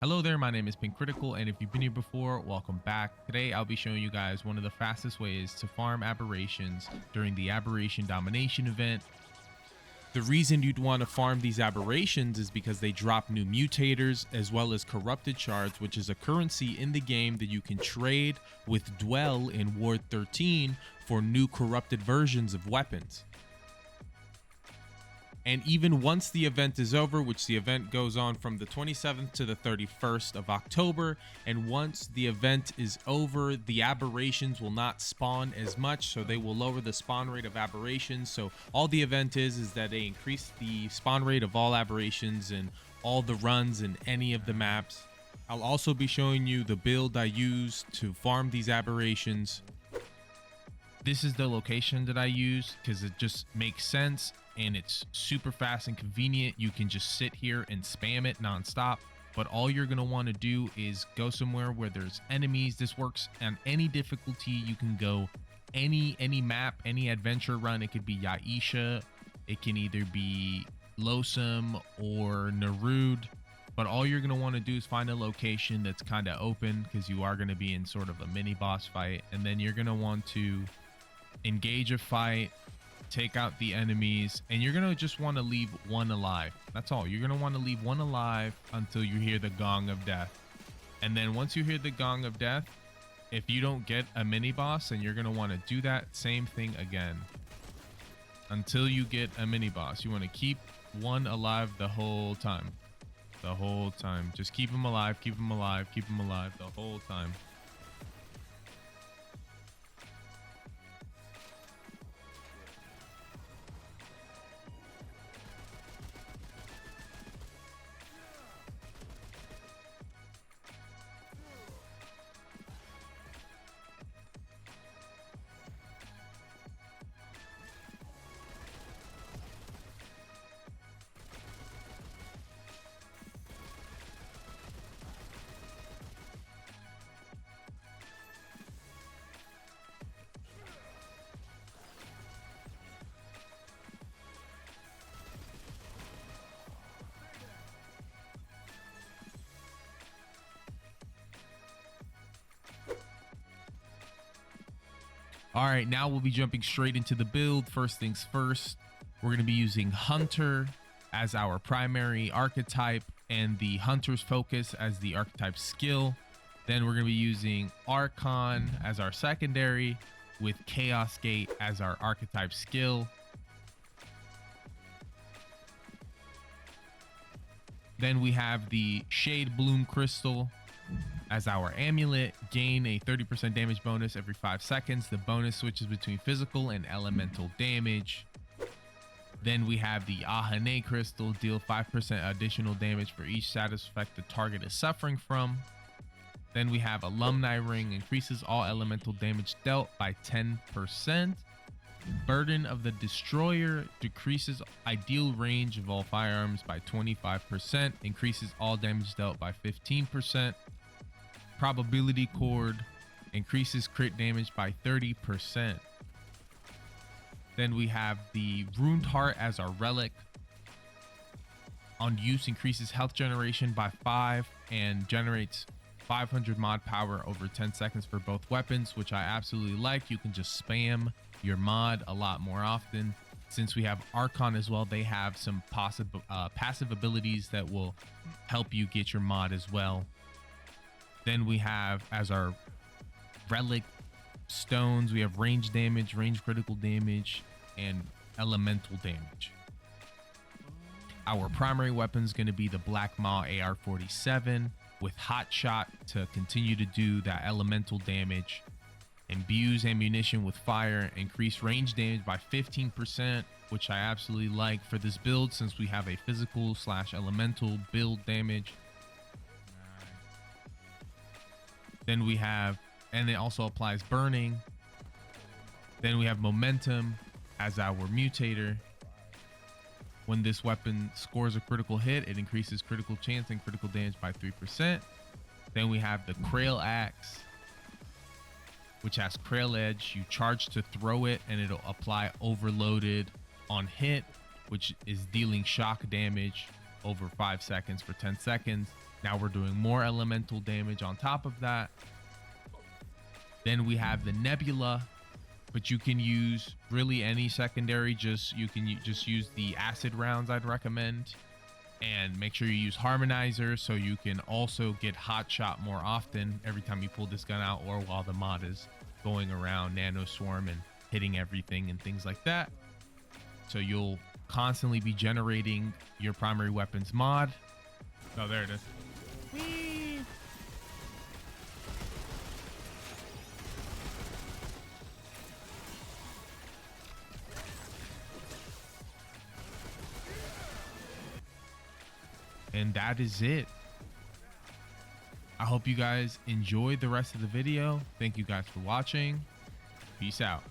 Hello there, my name is Pink Critical, and if you've been here before, welcome back. Today I'll be showing you guys one of the fastest ways to farm aberrations during the Aberration domination event. The reason you'd want to farm these aberrations is because they drop new mutators as well as corrupted shards, which is a currency in the game that you can trade with Dwell in Ward 13 for new corrupted versions of weapons. And even once the event is over, which the event goes on from the 27th to the 31st of October, and once the event is over, the aberrations will not spawn as much, so they will lower the spawn rate of aberrations. So all the event is that they increase the spawn rate of all aberrations and all the runs in any of the maps. I'll also be showing you the build I use to farm these aberrations. This is the location that I use because it just makes sense and it's super fast and convenient. You can just sit here and spam it nonstop, but all you're going to want to do is go somewhere where there's enemies. This works on any difficulty. You can go any map, any adventure run. It could be Yaisha, it can either be Losum or Narud, but all you're going to want to do is find a location that's kind of open because you are going to be in sort of a mini boss fight, and then you're going to want to engage a fight, take out the enemies, and you're gonna just want to leave one alive. That's all. You're gonna want to leave one alive until you hear the gong of death. And then once you hear the gong of death, if you don't get a mini boss, then you're gonna want to do that same thing again until you get a mini boss. You want to keep one alive the whole time. Just keep them alive, keep them alive, keep them alive the whole time. All right, now we'll be jumping straight into the build. First things first, we're going to be using Hunter as our primary archetype and the Hunter's Focus as the archetype skill. Then we're going to be using Archon as our secondary with Chaos Gate as our archetype skill. Then we have the Shade Bloom Crystal as our amulet. Gain a 30% damage bonus every 5 seconds. The bonus switches between physical and elemental damage. Then we have the Ahane Crystal. Deal 5% additional damage for each status effect the target is suffering from. Then we have Alumni Ring. Increases all elemental damage dealt by 10%. Burden of the Destroyer. Decreases ideal range of all firearms by 25%. Increases all damage dealt by 15%. Probability Cord. Increases crit damage by 30%. Then we have the Ruined Heart as our relic. On use, increases health generation by 5 and generates 500 mod power over 10 seconds for both weapons, which I absolutely like. You can just spam your mod a lot more often. Since we have Archon as well, they have some passive abilities that will help you get your mod as well. Then we have as our relic stones, we have range damage, range critical damage, and elemental damage. Our primary weapon is going to be the Black Maw AR-47 with Hot Shot to continue to do that elemental damage. Imbues ammunition with fire, increase range damage by 15%, which I absolutely like for this build since we have a physical / elemental build damage. Then we have, and it also applies burning. Then we have Momentum as our Mutator. When this weapon scores a critical hit, it increases critical chance and critical damage by 3%. Then we have the Krail Axe, which has Krail Edge. You charge to throw it and it'll apply overloaded on hit, which is dealing shock damage over 5 seconds for 10 seconds. Now we're doing more elemental damage on top of that. Then we have the nebula, but you can use really any secondary. You can just use the acid rounds, I'd recommend. And make sure you use harmonizer so you can also get hot shot more often every time you pull this gun out, or while the mod is going around nano swarm and hitting everything and things like that. So you'll constantly be generating your primary weapons mod. Oh, there it is. Whee! And that is it. I hope you guys enjoyed the rest of the video. Thank you guys for watching. Peace out.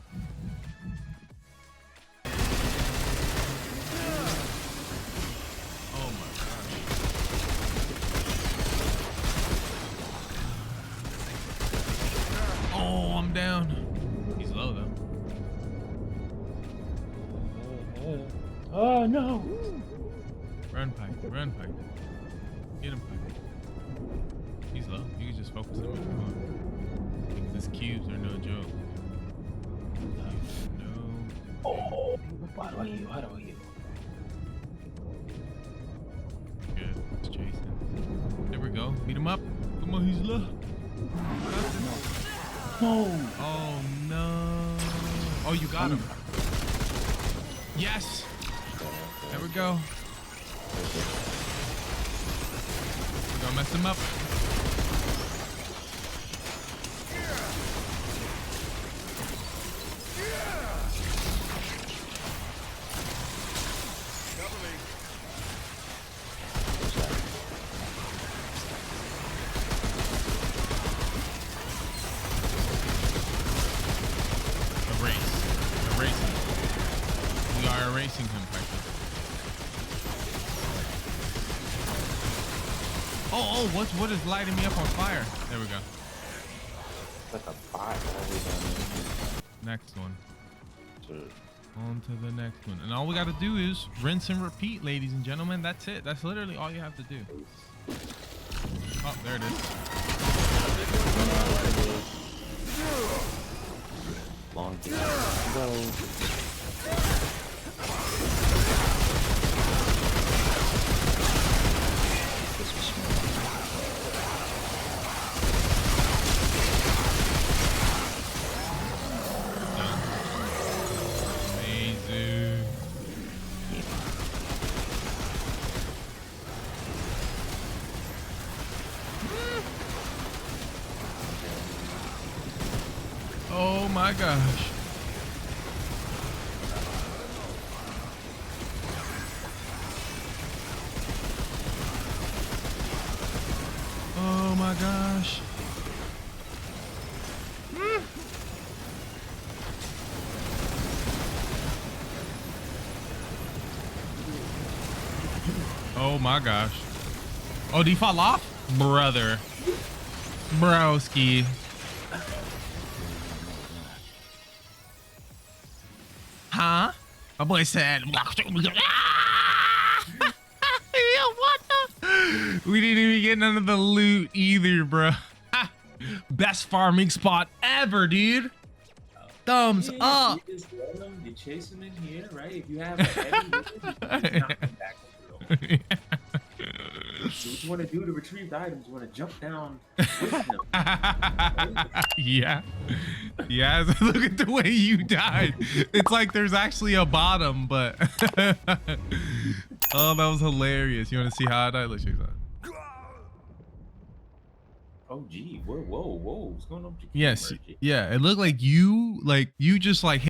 Oh my gosh. Oh, I'm down. He's low though. Oh no! Run, Pike. Run, Pike. Get him, Pike. He's low. You can just focus him if you want. These cubes are no joke. No. Oh, how do you? How do you? Good. It's Jason. There we go. Beat him up. Come on, he's low. No. Oh no. Oh, you got him. Yes. There we go. We're gonna mess him up. Erasing. We are erasing him, Piper. Oh, what is lighting me up on fire? There we go. Like a fire. Next one. Dude. On to the next one. And all we got to do is rinse and repeat, ladies and gentlemen. That's it. That's literally all you have to do. Oh, there it is. Long go. Amazing. Oh my gosh. Oh my gosh. Oh my gosh. Oh, did he fall off? Brother. Broski. Huh? My boy said. What the? We didn't even get none of the loot either, bro. Best farming spot ever, dude. Thumbs up. You just let them, you chase them in here, right? If you have a heavy weapon, you just knock them back over the wall. So what you want to do to retrieve the items, you want to jump down with them. Yeah. Yeah, look at the way you died. It's like there's actually a bottom, but oh, that was hilarious. You want to see how I died? Let's check that. Oh gee, whoa, what's going on with your Yes. camera, G? Yeah, it looked like you just like